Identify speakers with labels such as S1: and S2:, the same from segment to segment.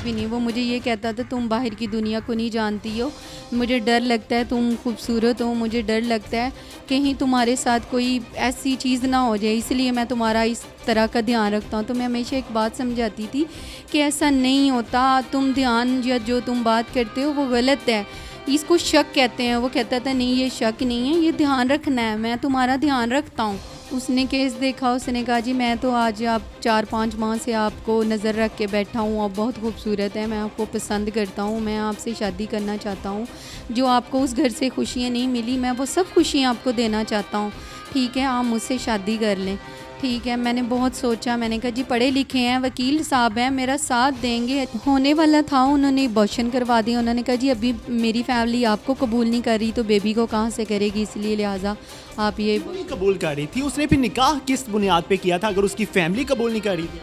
S1: भी नहीं। वो मुझे ये कहता था तुम बाहर की दुनिया को नहीं जानती हो, मुझे डर लगता है, तुम खूबसूरत हो, मुझे डर लगता है कहीं तुम्हारे साथ कोई ऐसी चीज़ ना हो जाए, इसलिए मैं तुम्हारा इस तरह का ध्यान रखता हूँ। तो मैं हमेशा एक बात समझाती थी कि ऐसा नहीं होता, तुम ध्यान या जो तुम बात करते हो वो गलत है, इसको शक कहते हैं। वो कहता था नहीं ये शक नहीं है, ये ध्यान रखना है, मैं तुम्हारा ध्यान रखता हूँ। उसने केस देखा, उसने कहा जी मैं तो आज आप 4-5 माह से आपको नज़र रख के बैठा हूँ, आप बहुत खूबसूरत है, मैं आपको पसंद करता हूँ, मैं आपसे शादी करना चाहता हूँ, जो आपको उस घर से खुशियाँ नहीं मिली मैं वो सब खुशियाँ आपको देना चाहता हूँ, ठीक है आप मुझसे शादी कर लें। ठीक है, मैंने बहुत सोचा, मैंने कहा जी पढ़े लिखे हैं, वकील साहब हैं, मेरा साथ देंगे। होने वाला था, उन्होंने अबॉर्शन करवा दिया। उन्होंने कहा जी अभी मेरी फैमिली आपको कबूल नहीं कर रही तो बेबी को कहाँ से करेगी, इसलिए लिहाजा आप ये
S2: नहीं कबूल कर रही थी। उसने फिर निकाह किस बुनियाद पे किया था अगर उसकी फैमिली कबूल नहीं कर रही थी?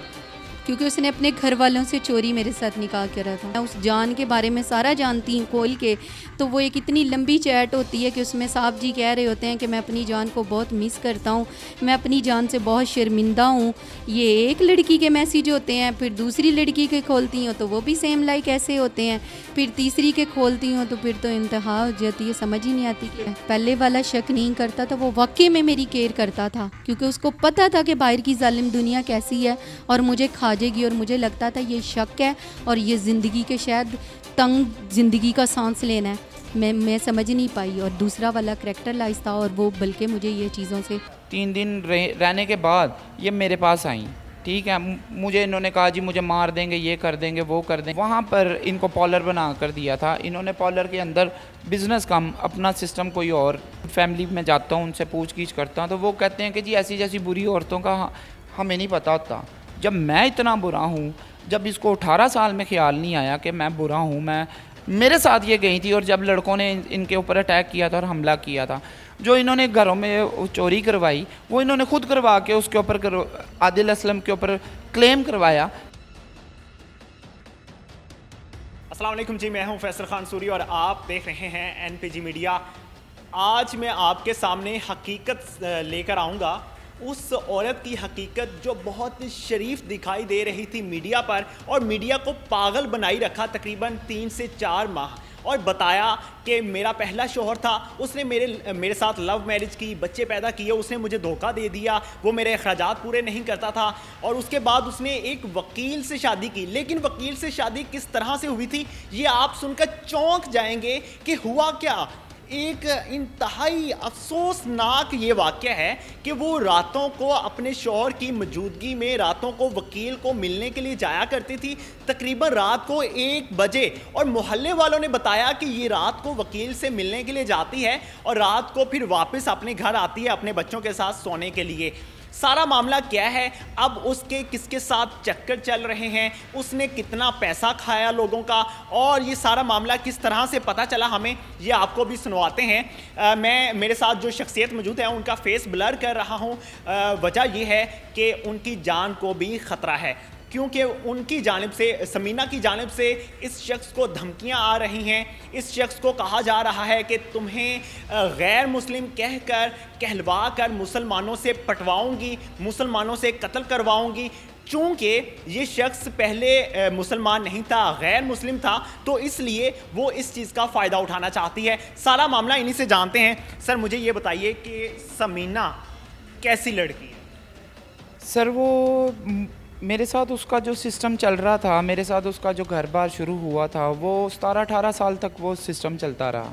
S1: क्योंकि उसने अपने घर वालों से चोरी मेरे साथ निकाह करा था। मैं उस जान के बारे में सारा जानती हूँ खोल के। तो वो एक इतनी लंबी चैट होती है कि उसमें साहब जी कह रहे होते हैं कि मैं अपनी जान को बहुत मिस करता हूँ, मैं अपनी जान से बहुत शर्मिंदा हूँ। ये एक लड़की के मैसेज होते हैं, फिर दूसरी लड़की के खोलती हूँ तो वो भी सेम लाइक ऐसे होते हैं, फिर तीसरी के खोलती हूँ तो फिर तो इंतहा हो जाती है, समझ ही नहीं आती कि पहले वाला शक नहीं करता था, वो वाकई में मेरी केयर करता था, क्योंकि उसको पता था कि बाहर की जालिम दुनिया कैसी है और मुझे खा जाएगी। और मुझे लगता था ये शक है और ये ज़िंदगी के शायद तंग ज़िंदगी का सांस लेना है, मैं समझ नहीं पाई। और दूसरा वाला करैक्टराइज था और वो बल्कि मुझे ये चीज़ों से
S3: 3 दिन रहने के बाद ये मेरे पास आई, ठीक है। मुझे इन्होंने कहा जी मुझे मार देंगे, ये कर देंगे, वो कर देंगे। वहाँ पर इनको पॉलर बना कर दिया था इन्होंने। पॉलर के अंदर बिज़नेस का अपना सिस्टम कोई और। फैमिली में जाता हूँ, उनसे पूछ गीछ करता हूँ तो वो कहते हैं कि जी ऐसी जैसी बुरी औरतों का हमें नहीं पता होता। जब मैं इतना बुरा हूँ, जब इसको 18 साल में ख्याल नहीं आया कि मैं बुरा हूँ, मैं मेरे साथ ये गई थी। और जब लड़कों ने इनके ऊपर अटैक किया था और हमला किया था, जो इन्होंने घरों में चोरी करवाई वो इन्होंने खुद करवा के उसके ऊपर आदिल असलम के ऊपर क्लेम करवाया।
S2: अस्सलाम वालेकुम जी, मैं हूं फैसल खान सूरी और आप देख रहे हैं एनपीजी मीडिया। आज मैं आपके सामने हकीकत लेकर आऊँगा, उस औरत की हकीकत जो बहुत शरीफ दिखाई दे रही थी मीडिया पर और मीडिया को पागल बनाई रखा तकरीबन 3 से 4 माह। और बताया कि मेरा पहला शौहर था, उसने मेरे साथ लव मैरिज की, बच्चे पैदा किए, उसने मुझे धोखा दे दिया, वो मेरे अखराजात पूरे नहीं करता था। और उसके बाद उसने एक वकील से शादी की। लेकिन वकील से शादी किस तरह से हुई थी ये आप सुनकर चौंक जाएंगे कि हुआ क्या। एक इंतहाई अफसोसनाक ये वाक़या है कि वो रातों को अपने शौहर की मौजूदगी में रातों को वकील को मिलने के लिए जाया करती थी, तकरीबन रात को 1 बजे। और मोहल्ले वालों ने बताया कि ये रात को वकील से मिलने के लिए जाती है और रात को फिर वापस अपने घर आती है अपने बच्चों के साथ सोने के लिए। सारा मामला क्या है, अब उसके किसके साथ चक्कर चल रहे हैं, उसने कितना पैसा खाया लोगों का, और ये सारा मामला किस तरह से पता चला हमें, ये आपको भी सुनवाते हैं। मेरे साथ जो शख्सियत मौजूद है उनका फेस ब्लर कर रहा हूँ। वजह यह है कि उनकी जान को भी ख़तरा है, क्योंकि उनकी जानिब से, समीना की जानिब से इस शख्स को धमकियां आ रही हैं। इस शख्स को कहा जा रहा है कि तुम्हें गैर मुस्लिम कहलवा कर मुसलमानों से पटवाऊंगी, मुसलमानों से कत्ल करवाऊंगी। चूँकि ये शख्स पहले मुसलमान नहीं था, गैर मुस्लिम था, तो इसलिए वो इस चीज़ का फ़ायदा उठाना चाहती है। सारा मामला इन्हीं से जानते हैं। सर मुझे ये बताइए कि समीना कैसी लड़की है?
S3: सर वो मेरे साथ उसका जो सिस्टम चल रहा था, मेरे साथ उसका जो घर बार शुरू हुआ था, वो 17-18 साल तक वो सिस्टम चलता रहा।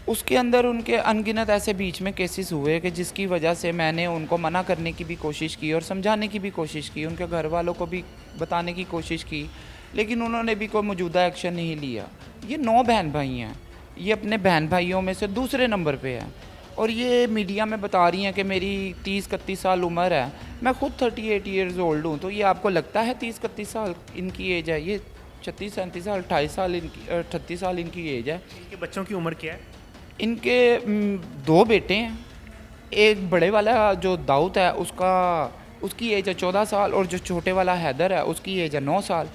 S3: उसके अंदर उनके अनगिनत ऐसे बीच में केसेस हुए कि जिसकी वजह से मैंने उनको मना करने की भी कोशिश की और समझाने की भी कोशिश की, उनके घर वालों को भी बताने की कोशिश की, लेकिन उन्होंने भी कोई मौजूदा एक्शन नहीं लिया। ये 9 बहन भाई हैं, ये अपने बहन भाइयों में से दूसरे नंबर पे है और ये मीडिया में बता रही हैं कि मेरी 30-31 साल उम्र है। मैं खुद 38 ईयर्स ओल्ड हूँ। तो ये आपको लगता है 30-31 साल इनकी एज है? ये 36-37 साल, 28 साल इनकी, 38 साल इनकी एज है।
S2: इनके बच्चों की उम्र क्या है?
S3: इनके 2 बेटे हैं। एक बड़े वाला जो दाऊद है उसकी एज है 14 साल और जो छोटे वाला हैदर है उसकी एज है 9 साल,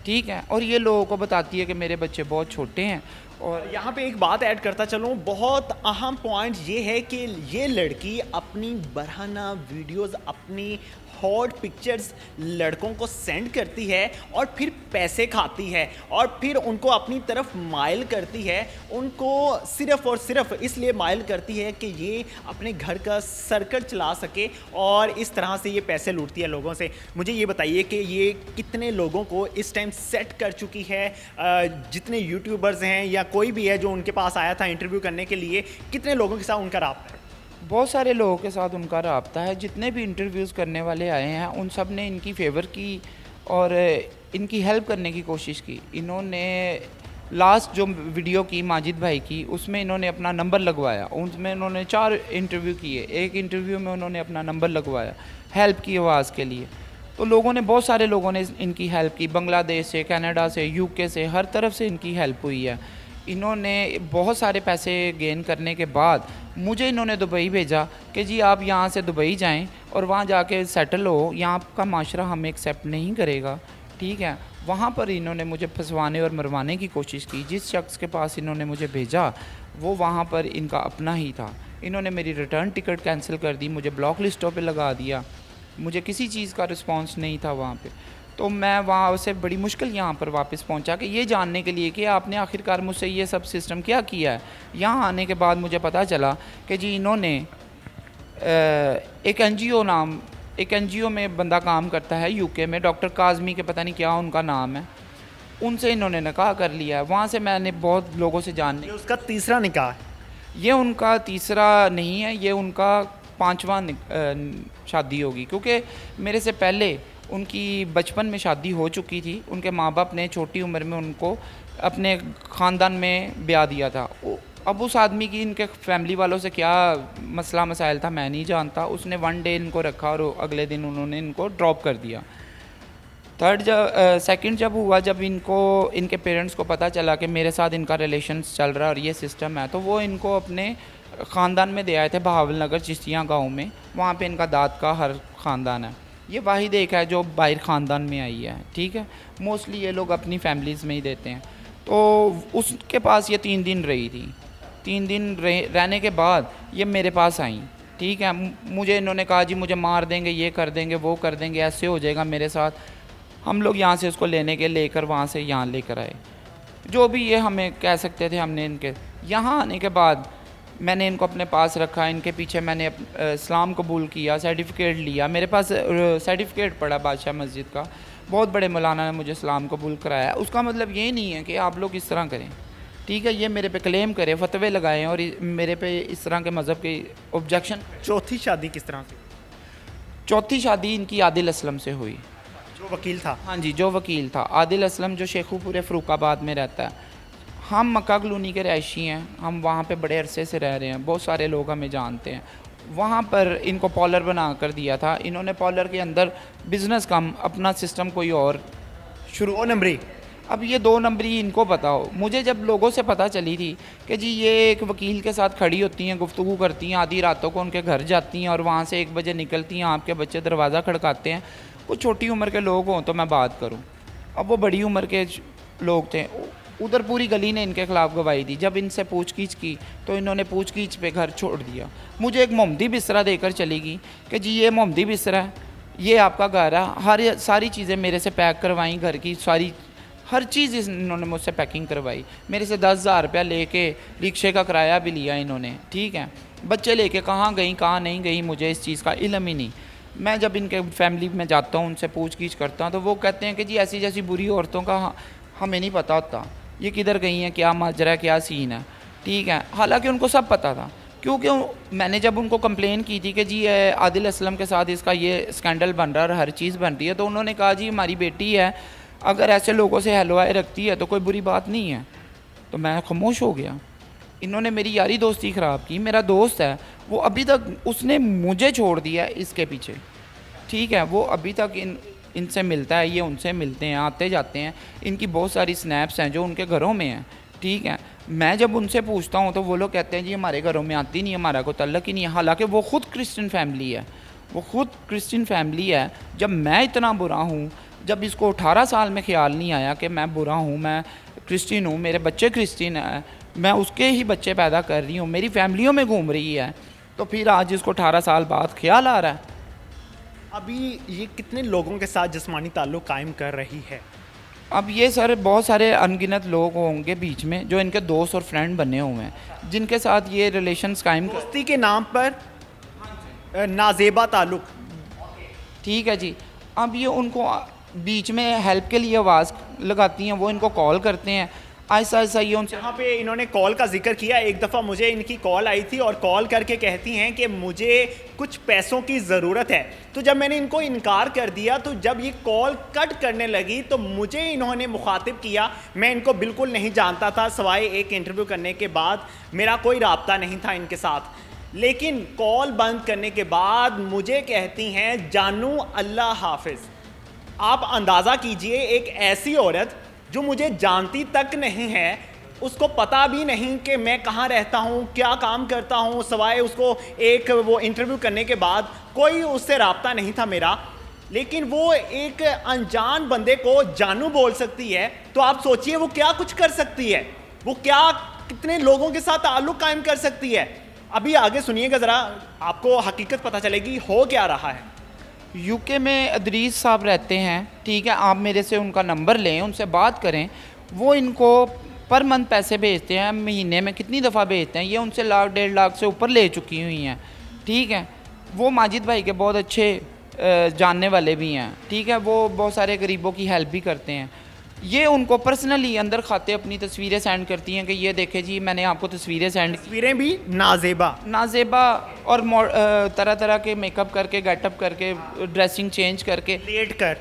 S3: ठीक है। और ये लोगों को बताती है कि मेरे बच्चे बहुत छोटे हैं और
S2: यहाँ पे एक बात ऐड करता चलूँ, बहुत अहम पॉइंट ये है कि ये लड़की अपनी बरहाना वीडियोस, अपनी हॉट पिक्चर्स लड़कों को सेंड करती है और फिर पैसे खाती है और फिर उनको अपनी तरफ माइल करती है। उनको सिर्फ़ और सिर्फ इसलिए माइल करती है कि ये अपने घर का सर्कल चला सके और इस तरह से ये पैसे लूटती है लोगों से। मुझे ये बताइए कि ये कितने लोगों को इस टाइम सेट कर चुकी है? जितने यूट्यूबर्स हैं या कोई भी है जो उनके पास आया था इंटरव्यू करने के लिए, कितने लोगों के साथ उनका राब्ता है?
S3: बहुत सारे लोगों के साथ उनका राब्ता है। जितने भी इंटरव्यूज़ करने वाले आए हैं उन सब ने इनकी फेवर की और इनकी हेल्प करने की कोशिश की। इन्होंने लास्ट जो वीडियो की माजिद भाई की, उसमें इन्होंने अपना नंबर लगवाया। उसमें इन्होंने 4 इंटरव्यू किए, एक इंटरव्यू में उन्होंने अपना नंबर लगवाया हेल्प की आवाज़ के लिए। तो लोगों ने, बहुत सारे लोगों ने इनकी हेल्प की, बांग्लादेश से, कनाडा से, यूके से, हर तरफ से इनकी हेल्प हुई है। इन्होंने बहुत सारे पैसे गेन करने के बाद मुझे इन्होंने दुबई भेजा कि जी आप यहाँ से दुबई जाएं और वहाँ जाके सेटल हो, यहाँ का माशरा हमें एक्सेप्ट नहीं करेगा, ठीक है। वहाँ पर इन्होंने मुझे फंसवाने और मरवाने की कोशिश की। जिस शख्स के पास इन्होंने मुझे भेजा वो वहाँ पर इनका अपना ही था। इन्होंने मेरी रिटर्न टिकट कैंसिल कर दी, मुझे ब्लॉक लिस्टों पे लगा दिया, मुझे किसी चीज़ का रिस्पांस नहीं था वहाँ पे। तो मैं वहाँ से बड़ी मुश्किल यहाँ पर वापस पहुँचा कि ये जानने के लिए कि आपने आखिरकार मुझसे ये सब सिस्टम क्या किया है। यहाँ आने के बाद मुझे पता चला कि जी इन्होंने एक एनजीओ में बंदा काम करता है यूके में, डॉक्टर काज़मी के पता नहीं क्या उनका नाम है, उनसे इन्होंने निकाह कर लिया है। वहाँ से मैंने बहुत लोगों से जानने,
S2: ये उसका तीसरा निकाह है।
S3: ये उनका तीसरा नहीं है, ये उनका 5वां शादी होगी, क्योंकि मेरे से पहले उनकी बचपन में शादी हो चुकी थी। उनके माँ बाप ने छोटी उम्र में उनको अपने ख़ानदान में ब्याह दिया था। अब उस आदमी की इनके फैमिली वालों से क्या मसला मसाइल था मैं नहीं जानता। उसने 1 डे इनको रखा और अगले दिन उन्होंने इनको ड्रॉप कर दिया। सेकंड जब हुआ, जब इनके पेरेंट्स को पता चला कि मेरे साथ इनका रिलेशंस चल रहा है और ये सिस्टम है, तो वो इनको अपने ख़ानदान में दे आए थे बहावल नगर चिश्तियाँ गाँव में। वहाँ पे इनका दाद का हर ख़ानदान है। ये वाहिद एक है जो बाहर ख़ानदान में आई है, ठीक है। मोस्टली ये लोग अपनी फैमिलीज़ में ही देते हैं। तो उसके पास ये 3 दिन रही थी। 3 दिन रहने के बाद ये मेरे पास आई, ठीक है। मुझे इन्होंने कहा जी मुझे मार देंगे, ये कर देंगे, वो कर देंगे, ऐसे हो जाएगा मेरे साथ। हम लोग यहाँ से उसको लेकर वहाँ से यहाँ लेकर आए। जो भी ये हमें कह सकते थे हमने इनके यहाँ आने के बाद मैंने इनको अपने पास रखा। इनके पीछे मैंने इस्लाम कबूल किया, सर्टिफिकेट लिया। मेरे पास सर्टिफिकेट पड़ा बादशाह मस्जिद का, बहुत बड़े मौलाना ने मुझे इस्लाम कबूल कराया। उसका मतलब ये नहीं है कि आप लोग इस तरह करें, ठीक है। ये मेरे पे क्लेम करें, फतवे लगाएं और मेरे पे इस तरह के मज़हब के ऑब्जेक्शन।
S2: चौथी शादी किस तरह से?
S3: चौथी शादी इनकी आदिल असलम से हुई,
S2: जो वकील था।
S3: हाँ जी, जो वकील था। आदिल असलम जो शेखुपुर फ़रूखाबाद में रहता है। हम मक्का कॉलोनी के रहायशी हैं, हम वहाँ पे बड़े अरसे से रह रहे हैं, बहुत सारे लोग हमें जानते हैं। वहाँ पर इनको पॉलर बना कर दिया था। इन्होंने पॉलर के अंदर बिज़नेस का अपना सिस्टम कोई और शुरू।
S2: 2 नंबरी।
S3: अब ये 2 नंबरी इनको पता हो। मुझे जब लोगों से पता चली थी कि जी ये एक वकील के साथ खड़ी होती हैं, गुफ्तगू करती हैं, आधी रातों को उनके घर जाती हैं और वहाँ से 1 बजे निकलती हैं, आपके बच्चे दरवाज़ा खड़काते हैं, कुछ छोटी उम्र के लोग हों तो मैं बात करूँ। अब वो बड़ी उम्र के लोग थे। उधर पूरी गली ने इनके ख़िलाफ़ गवाही दी। जब इनसे पूछगीछ की तो इन्होंने पूछगीछ पे घर छोड़ दिया। मुझे एक मोहम्मदी बिस्तरा देकर चली गई कि जी ये मोहम्मदी बिस्तरा है, ये आपका घर है। सारी चीज़ें मेरे से पैक करवाई, घर की सारी हर चीज़ इन्होंने मुझसे पैकिंग करवाई। मेरे से 10,000 रुपया लेके रिक्शे का किराया भी लिया इन्होंने, ठीक है। बच्चे लेके कहाँ गई कहाँ नहीं गई मुझे इस चीज़ का इल्म ही नहीं। मैं जब इनके फैमिली में जाता हूँ, उनसे पूछगीछ करता हूँ तो वो कहते हैं कि जी ऐसी जैसी बुरी औरतों का हमें नहीं पता होता, ये किधर गई हैं, क्या माजरा है, क्या सीन है, ठीक है। हालांकि उनको सब पता था, क्योंकि मैंने जब उनको कंप्लेन की थी कि जी आदिल असलम के साथ इसका ये स्कैंडल बन रहा है और हर चीज़ बन रही है, तो उन्होंने कहा जी हमारी बेटी है, अगर ऐसे लोगों से हलवाए रखती है तो कोई बुरी बात नहीं है। तो मैं खामोश हो गया। इन्होंने मेरी यारी दोस्ती ख़राब की। मेरा दोस्त है वो अभी तक, उसने मुझे छोड़ दिया इसके पीछे, ठीक है। वो अभी तक इनसे मिलता है, ये उनसे मिलते हैं, आते जाते हैं। इनकी बहुत सारी स्नैप्स हैं जो उनके घरों में हैं, ठीक है। मैं जब उनसे पूछता हूँ तो वो लोग कहते हैं जी हमारे घरों में आती नहीं, हमारा कोई तल्लक ही नहीं है। हालांकि वो ख़ुद क्रिश्चियन फैमिली है, वो ख़ुद क्रिश्चियन फैमिली है। जब मैं इतना बुरा हूँ, जब इसको 18 साल में ख्याल नहीं आया कि मैं बुरा हूँ, मैं क्रिश्चियन हूँ, मेरे बच्चे क्रिश्चियन हैं, मैं उसके ही बच्चे पैदा कर रही हूँ, मेरी फैमिलियों में घूम रही है, तो फिर आज इसको 18 साल बाद ख्याल आ रहा है।
S2: अभी ये कितने लोगों के साथ जिस्मानी ताल्लुक़ कायम कर रही है?
S3: अब ये सर बहुत सारे अनगिनत लोग होंगे बीच में जो इनके दोस्त और फ्रेंड बने हुए हैं जिनके साथ ये रिलेशंस कायम कर।
S2: दोस्ती के नाम पर नाजेबा ताल्लुक़।
S3: ठीक है जी। अब ये उनको बीच में हेल्प के लिए आवाज़ लगाती हैं, वो इनको कॉल करते हैं, ऐसा ऐसा ये उनसे।
S2: यहाँ पे इन्होंने कॉल का जिक्र किया, एक दफ़ा मुझे इनकी कॉल आई थी और कॉल करके कहती हैं कि मुझे कुछ पैसों की ज़रूरत है। तो जब मैंने इनको इनकार कर दिया तो जब ये कॉल कट करने लगी तो मुझे इन्होंने मुखातिब किया। मैं इनको बिल्कुल नहीं जानता था, सिवाय एक इंटरव्यू करने के बाद मेरा कोई राब्ता नहीं था इनके साथ। लेकिन कॉल बंद करने के बाद मुझे कहती हैं जानू अल्लाह हाफिज़। आप अंदाज़ा कीजिए, एक ऐसी औरत जो मुझे जानती तक नहीं है, उसको पता भी नहीं कि मैं कहाँ रहता हूँ, क्या काम करता हूँ, सिवाय उसको एक वो इंटरव्यू करने के बाद कोई उससे राब्ता नहीं था मेरा, लेकिन वो एक अनजान बंदे को जानू बोल सकती है। तो आप सोचिए वो क्या कुछ कर सकती है, वो क्या कितने लोगों के साथ ताल्लुक़ कायम कर सकती है। अभी आगे सुनिएगा ज़रा, आपको हकीकत पता चलेगी हो क्या रहा है।
S3: यूके में अदरीस साहब रहते हैं, ठीक है, आप मेरे से उनका नंबर लें, उनसे बात करें। वो इनको पर मंथ पैसे भेजते हैं, महीने में कितनी दफ़ा भेजते हैं, ये उनसे लाख 1.5 लाख से ऊपर ले चुकी हुई हैं, ठीक है। वो माजिद भाई के बहुत अच्छे जानने वाले भी हैं, ठीक है, वो बहुत सारे गरीबों की हेल्प भी करते हैं। ये उनको पर्सनली अंदर खाते अपनी तस्वीरें सेंड करती हैं कि ये देखे जी मैंने आपको तस्वीरें सेंड,
S2: तस्वीरें भी नाजेबा
S3: और तरह तरह के मेकअप करके, गेटअप करके, ड्रेसिंग चेंज करके,
S2: लेट कर।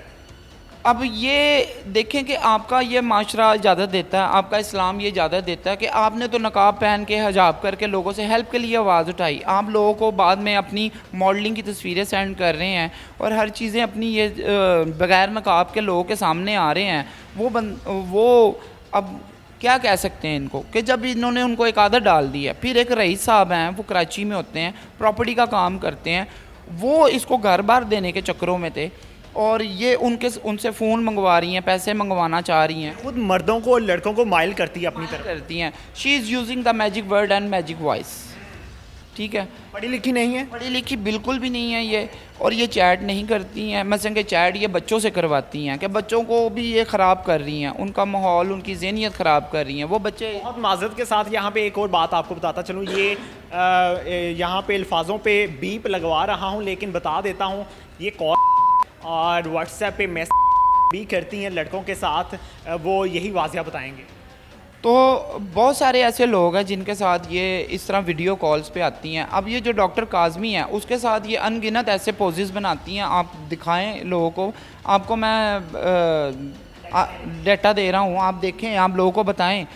S3: अब ये देखें कि आपका ये माशरा इजाज़त देता है, आपका इस्लाम ये इजाज़त देता है कि आपने तो नकाब पहन के हिजाब करके लोगों से हेल्प के लिए आवाज़ उठाई, आप लोगों को बाद में अपनी मॉडलिंग की तस्वीरें सेंड कर रहे हैं और हर चीज़ें अपनी ये बग़ैर नकाब के लोगों के सामने आ रहे हैं। वो अब क्या कह सकते हैं इनको कि जब इन्होंने उनको एक आदत डाल दी है। फिर एक रईस साहब हैं, वो कराची में होते हैं, प्रॉपर्टी का काम करते हैं, वो इसको घर बार देने के चक्करों में थे और ये उनसे फ़ोन मंगवा रही हैं, पैसे मंगवाना चाह रही हैं,
S2: खुद मर्दों को लड़कों को माइल करती है अपनी तरफ
S3: करती हैं। She is using the magic word and magic voice, ठीक है।
S2: पढ़ी लिखी नहीं है,
S3: पढ़ी लिखी बिल्कुल भी नहीं है ये, और ये चैट नहीं करती हैं। मसलन के चैट ये बच्चों से करवाती हैं कि बच्चों को भी ये ख़राब कर रही हैं, उनका माहौल, उनकी ज़हनियत ख़राब कर रही हैं। वो बच्चे
S2: बहुत माजरत के साथ यहाँ पे एक और बात आपको बताता चलूँ, ये यहाँ पे अल्फाजों पे बीप लगवा रहा हूँ, लेकिन बता देता हूँ ये कॉल और व्हाट्सएप पे मैसेज भी करती हैं लड़कों के साथ, वो यही वाज़िया बताएंगे।
S3: तो बहुत सारे ऐसे लोग हैं जिनके साथ ये इस तरह वीडियो कॉल्स पे आती हैं। अब ये जो डॉक्टर काज़मी है उसके साथ ये अनगिनत ऐसे पोजेस बनाती हैं। आप दिखाएं लोगों को, आपको मैं डेटा दे रहा हूँ, आप देखें, आप लोगों को बताएं।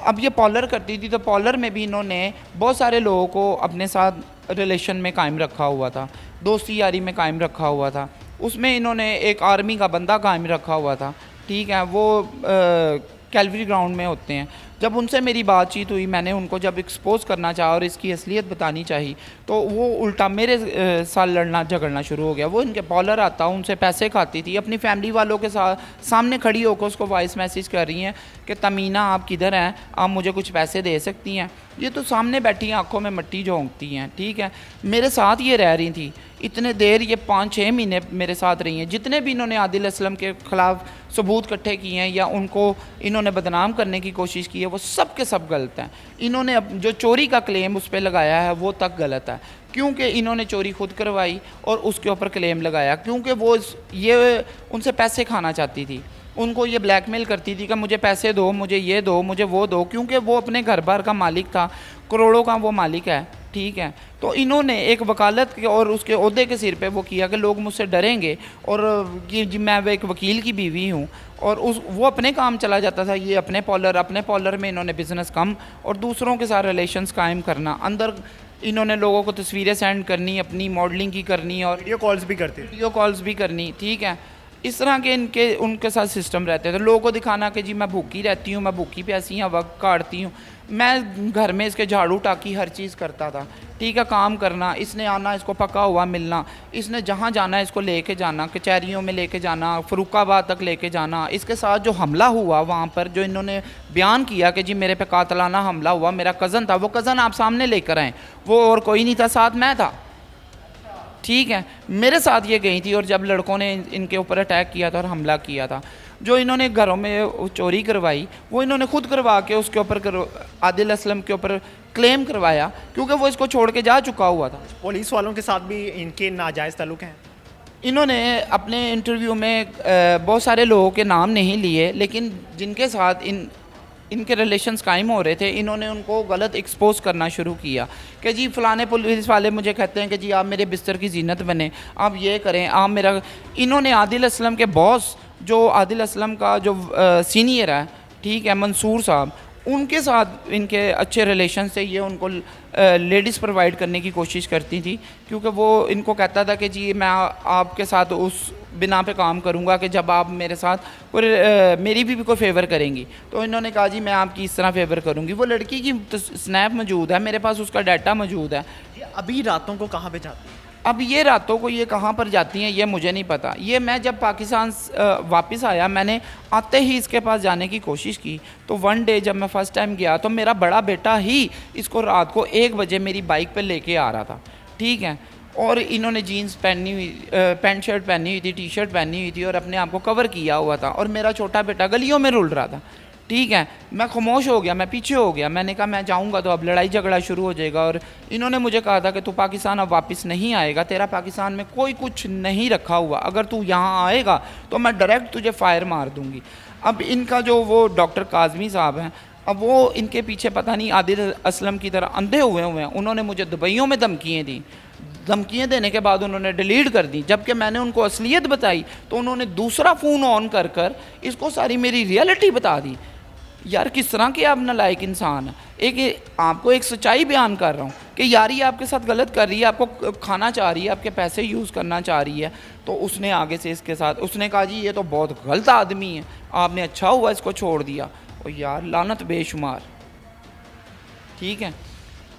S3: अब ये पॉलर करती थी, तो पॉलर में भी इन्होंने बहुत सारे लोगों को अपने साथ रिलेशन में कायम रखा हुआ था, दोस्ती यारी में कायम रखा हुआ था। उसमें इन्होंने एक आर्मी का बंदा कायम रखा हुआ था, ठीक है, वो कैलवरी ग्राउंड में होते हैं। जब उनसे मेरी बातचीत हुई, मैंने उनको जब एक्सपोज करना चाहा और इसकी असलियत बतानी चाहिए, तो वो उल्टा मेरे साथ लड़ना झगड़ना शुरू हो गया। वो इनके पॉलर आता, उनसे पैसे खाती थी, अपनी फैमिली वालों के साथ सामने खड़ी होकर उसको वॉइस मैसेज कर रही हैं कि तमीना आप किधर हैं, आप मुझे कुछ पैसे दे सकती हैं। ये तो सामने बैठी आंखों में मिट्टी झोंकती हैं, ठीक है। मेरे साथ ये रह रही थी इतने देर, ये 5-6 महीने मेरे साथ रही हैं। जितने भी इन्होंने आदिल असलम के ख़िलाफ़ सबूत इकट्ठे किए हैं या उनको इन्होंने बदनाम करने की कोशिश की है, वो सब के सब गलत हैं। इन्होंने जो चोरी का क्लेम उस पर लगाया है वो तक गलत है, क्योंकि इन्होंने चोरी खुद करवाई और उसके ऊपर क्लेम लगाया, क्योंकि वो ये उनसे पैसे खाना चाहती थी, उनको ये ब्लैकमेल करती थी कि मुझे पैसे दो, मुझे ये दो, मुझे वो दो, क्योंकि वो अपने घर बार का मालिक था, करोड़ों का वो मालिक है, ठीक है। तो इन्होंने एक वकालत के और उसके ओहदे के सिर पे वो किया कि लोग मुझसे डरेंगे और कि मैं एक वकील की बीवी हूँ, और वो अपने काम चला जाता था, ये अपने पॉलर में इन्होंने बिज़नेस कम और दूसरों के साथ रिलेशंस कायम करना। अंदर इन्होंने लोगों को तस्वीरें सेंड करनी, अपनी मॉडलिंग की करनी और
S2: वीडियो कॉल्स भी करनी,
S3: ठीक है। इस तरह के उनके साथ सिस्टम रहते थे। लोगों को दिखाना कि जी मैं भूखी रहती हूँ, मैं भूखी प्यासी हूँ, वक्त काटती हूँ, मैं घर में इसके झाड़ू टाकी हर चीज़ करता था, ठीक। ठीक है, काम करना, इसने आना, इसको पका हुआ मिलना, इसने जहाँ जाना है इसको लेके जाना, कचहरियों में लेके जाना, फरुखाबाद तक लेके जाना। इसके साथ जो हमला हुआ वहाँ पर, जो इन्होंने बयान किया कि जी मेरे पे कातलाना हमला हुआ, मेरा कज़न था, वो कज़न आप सामने लेकर आए, वो और कोई नहीं था, साथ मैं था। ठीक है, मेरे साथ ये गई थी, और जब लड़कों ने इनके ऊपर अटैक किया था और हमला किया था, जो इन्होंने घरों में चोरी करवाई वो इन्होंने खुद करवा के उसके ऊपर आदिल असलम के ऊपर क्लेम करवाया, क्योंकि वो इसको छोड़ के जा चुका हुआ था।
S2: पुलिस वालों के साथ भी इनके नाजायज़ ताल्लुक हैं।
S3: इन्होंने अपने इंटरव्यू में बहुत सारे लोगों के नाम नहीं लिए, लेकिन जिनके साथ इनके रिलेशंस कायम हो रहे थे, इन्होंने उनको गलत एक्सपोज करना शुरू किया कि जी फ़लाने पुलिस वाले मुझे कहते हैं कि जी आप मेरे बिस्तर की जीनत बने, आप ये करें, आप मेरा। इन्होंने आदिल असलम के बॉस, जो आदिल असलम का जो सीनियर है, ठीक है, मंसूर साहब, उनके साथ इनके अच्छे रिलेशन से ये उनको लेडीज़ प्रोवाइड करने की कोशिश करती थी, क्योंकि वो इनको कहता था कि जी मैं आपके साथ उस बिना पे काम करूंगा कि जब आप मेरे साथ मेरी भी कोई फेवर करेंगी। तो इन्होंने कहा जी मैं आपकी इस तरह फेवर करूंगी। वो लड़की की स्नैप मौजूद है, मेरे पास उसका डाटा मौजूद है।
S2: ये अभी रातों को कहाँ पे जाती है?
S3: अब ये रातों को ये कहाँ पर जाती हैं ये मुझे नहीं पता। ये मैं जब पाकिस्तान वापस आया, मैंने आते ही इसके पास जाने की कोशिश की, तो वन डे जब मैं फ़र्स्ट टाइम गया तो मेरा बड़ा बेटा ही इसको रात को 1 बजे मेरी बाइक पे लेके आ रहा था, ठीक है, और इन्होंने जीन्स पहनी हुई, पैंट शर्ट पहनी हुई थी, टी शर्ट पहनी हुई थी, और अपने आप को कवर किया हुआ था, और मेरा छोटा बेटा गलियों में रुल रहा था, ठीक है। मैं खामोश हो गया, मैं पीछे हो गया, मैंने कहा मैं जाऊंगा तो अब लड़ाई झगड़ा शुरू हो जाएगा। और इन्होंने मुझे कहा था कि तू पाकिस्तान अब वापस नहीं आएगा, तेरा पाकिस्तान में कोई कुछ नहीं रखा हुआ, अगर तू यहाँ आएगा तो मैं डायरेक्ट तुझे फायर मार दूंगी। अब इनका जो वो डॉक्टर काजमी साहब हैं, अब वो इनके पीछे पता नहीं आदिल असलम की तरह अंधे हुए हैं। उन्होंने मुझे दुबइयों में धमकियाँ दी, धमकियाँ देने के बाद उन्होंने डिलीट कर दी, जबकि मैंने उनको असलियत बताई तो उन्होंने दूसरा फ़ोन ऑन कर कर इसको सारी मेरी रियलिटी बता दी। यार किस तरह के आप नालायक इंसान हैं। आपको एक सच्चाई बयान कर रहा हूँ कि यार ये आपके साथ गलत कर रही है, आपको खाना चाह रही है, आपके पैसे यूज़ करना चाह रही है। तो उसने आगे से इसके साथ उसने कहा जी ये तो बहुत गलत आदमी है, आपने अच्छा हुआ इसको छोड़ दिया। और यार लानत बेशुमार, ठीक है।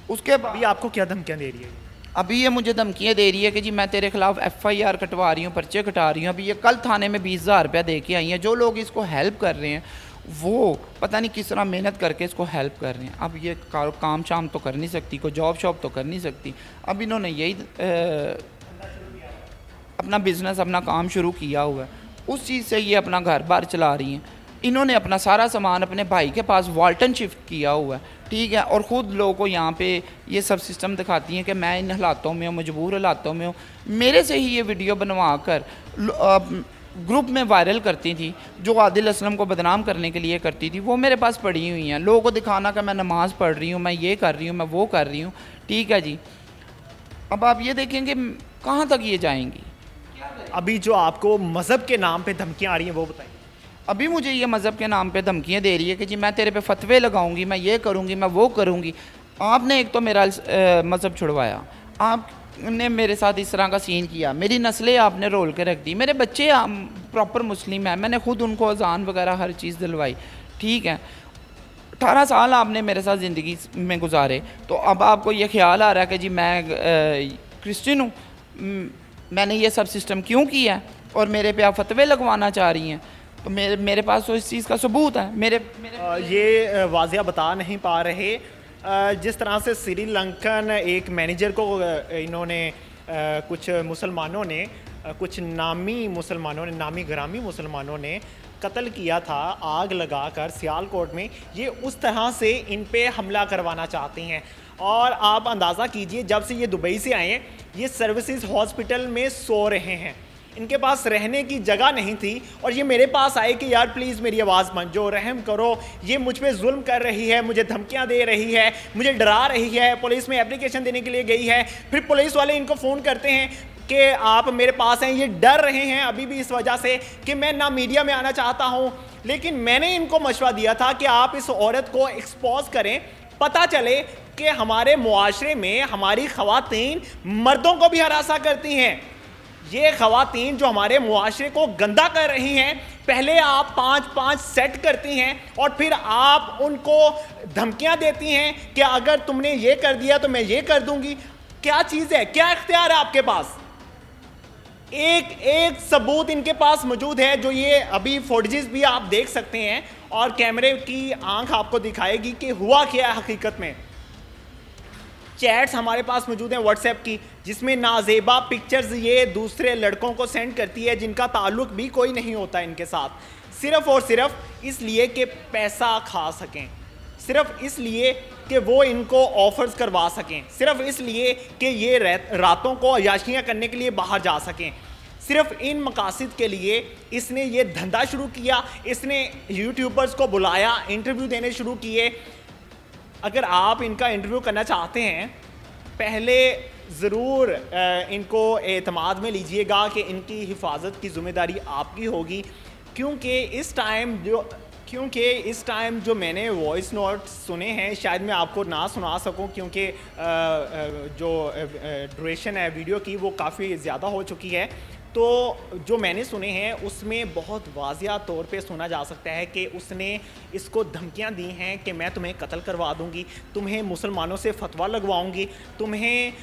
S3: उसके बाद
S2: अभी आपको क्या धमकियाँ दे रही है?
S3: अभी ये मुझे धमकियाँ दे रही है कि जी मैं तेरे खिलाफ FIR कटवा रही हूँ, पर्चे कटा रही हूँ। अभी ये कल थाने में 20,000 रुपया दे के आई हैं। जो लोग इसको हेल्प कर रहे हैं वो पता नहीं किस तरह मेहनत करके इसको हेल्प कर रहे हैं। अब ये काम शाम तो कर नहीं सकती, कोई जॉब शॉब तो कर नहीं सकती। अब इन्होंने यही अपना बिज़नेस, अपना काम शुरू किया हुआ है, उस चीज़ से ये अपना घर बार चला रही हैं। इन्होंने अपना सारा सामान अपने भाई के पास वाल्टन शिफ्ट किया हुआ है, ठीक है, और ख़ुद लोगों को यहाँ पे ये सब सिस्टम दिखाती हैं कि मैं इन हालातों में हूँ, मजबूर हालातों में हूँ। मेरे से ही ये वीडियो बनवा कर ग्रुप में वायरल करती थी, जो आदिल असलम को बदनाम करने के लिए करती थी, वो मेरे पास पड़ी हुई हैं। लोगों को दिखाना कि मैं नमाज़ पढ़ रही हूँ, मैं ये कर रही हूँ, मैं वो कर रही हूँ, ठीक है जी। अब आप ये देखेंगे कहाँ तक ये जाएंगी।
S2: अभी जो आपको मज़हब के नाम पे धमकियाँ आ रही हैं वो बताइए।
S3: अभी मुझे ये मज़हब के नाम पे धमकियाँ दे रही है कि जी मैं तेरे पे फतवे लगाऊंगी, मैं ये करूंगी, मैं वो करूंगी। आपने एक तो मेरा मज़हब छुड़वाया, आपने मेरे साथ इस तरह का सीन किया, मेरी नस्लें आपने रोल के रख दी, मेरे बच्चे प्रॉपर मुस्लिम हैं, मैंने खुद उनको अजान वगैरह हर चीज़ दिलवाई, ठीक है। 18 साल आपने मेरे साथ ज़िंदगी में गुजारे, तो अब आपको ये ख्याल आ रहा है कि जी मैं क्रिश्चियन हूँ, मैंने ये सब सिस्टम क्यों किया है और मेरे पे आप फतवे लगवाना चाह रही हैं। तो मेरे पास तो इस चीज़ का सबूत है।
S2: ये वाज़िया बता नहीं पा रहे। जिस तरह से श्रीलंकन एक मैनेजर को इन्होंने कुछ मुसलमानों ने, कुछ नामी ग्रामी मुसलमानों ने कत्ल किया था आग लगाकर सियालकोट में, ये उस तरह से इन पे हमला करवाना चाहते हैं। और आप अंदाज़ा कीजिए, जब से ये दुबई से आए हैं ये सर्विसेज हॉस्पिटल में सो रहे हैं, इनके पास रहने की जगह नहीं थी, और ये मेरे पास आए कि यार प्लीज़ मेरी आवाज़ मंजो, रहम करो, ये मुझ पे जुल्म कर रही है, मुझे धमकियां दे रही है, मुझे डरा रही है, पुलिस में एप्लीकेशन देने के लिए गई है। फिर पुलिस वाले इनको फ़ोन करते हैं कि आप मेरे पास हैं। ये डर रहे हैं अभी भी इस वजह से कि मैं ना मीडिया में आना चाहता हूँ, लेकिन मैंने इनको मशवरा दिया था कि आप इस औरत को एक्सपोज करें, पता चले कि हमारे मुआशरे में हमारी ख़वातीन मर्दों को भी हरासा करती हैं। ये ख़वातीन जो हमारे मुआशरे को गंदा कर रही हैं, पहले आप 5-5 सेट करती हैं और फिर आप उनको धमकियां देती हैं कि अगर तुमने ये कर दिया तो मैं ये कर दूंगी। क्या चीज़ है, क्या इख्तियार है आपके पास? एक सबूत इनके पास मौजूद है, जो ये अभी फुटेजेस भी आप देख सकते हैं और कैमरे की आंख आपको दिखाएगी कि हुआ क्या है हकीकत में। चैट्स हमारे पास मौजूद हैं व्हाट्सएप की, जिसमें नाजेबा पिक्चर्स ये दूसरे लड़कों को सेंड करती है जिनका ताल्लुक भी कोई नहीं होता इनके साथ, सिर्फ और सिर्फ इसलिए कि पैसा खा सकें, सिर्फ इसलिए कि वो इनको ऑफर्स करवा सकें, सिर्फ इसलिए कि ये रातों को अयाशियाँ करने के लिए बाहर जा सकें। सिर्फ इन मकासद के लिए इसने ये धंधा शुरू किया, इसने यूट्यूबर्स को बुलाया, इंटरव्यू देने शुरू किए। अगर आप इनका इंटरव्यू करना चाहते हैं, पहले ज़रूर इनको एतमाद में लीजिएगा कि इनकी हिफाजत की ज़िम्मेदारी आपकी होगी, क्योंकि इस टाइम जो मैंने वॉइस नोट सुने हैं, शायद मैं आपको ना सुना सकूं, क्योंकि जो ड्यूरेशन है वीडियो की वो काफ़ी ज़्यादा हो चुकी है। तो जो मैंने सुने हैं उसमें बहुत वाज़िया तौर पे सुना जा सकता है कि उसने इसको धमकियां दी हैं कि मैं तुम्हें कत्ल करवा दूंगी, तुम्हें मुसलमानों से फतवा लगवाऊंगी, तुम्हें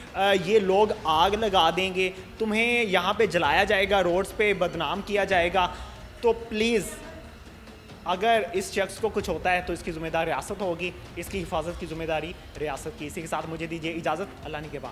S2: ये लोग आग लगा देंगे, तुम्हें यहाँ पे जलाया जाएगा, रोड्स पे बदनाम किया जाएगा। तो प्लीज़ अगर इस शख्स को कुछ होता है तो इसकी ज़िम्मेदारी रियासत होगी, इसकी हिफाजत की ज़िम्मेदारी रियासत की। इसी के साथ मुझे दीजिए इजाज़त, अल्लाह निगहबान।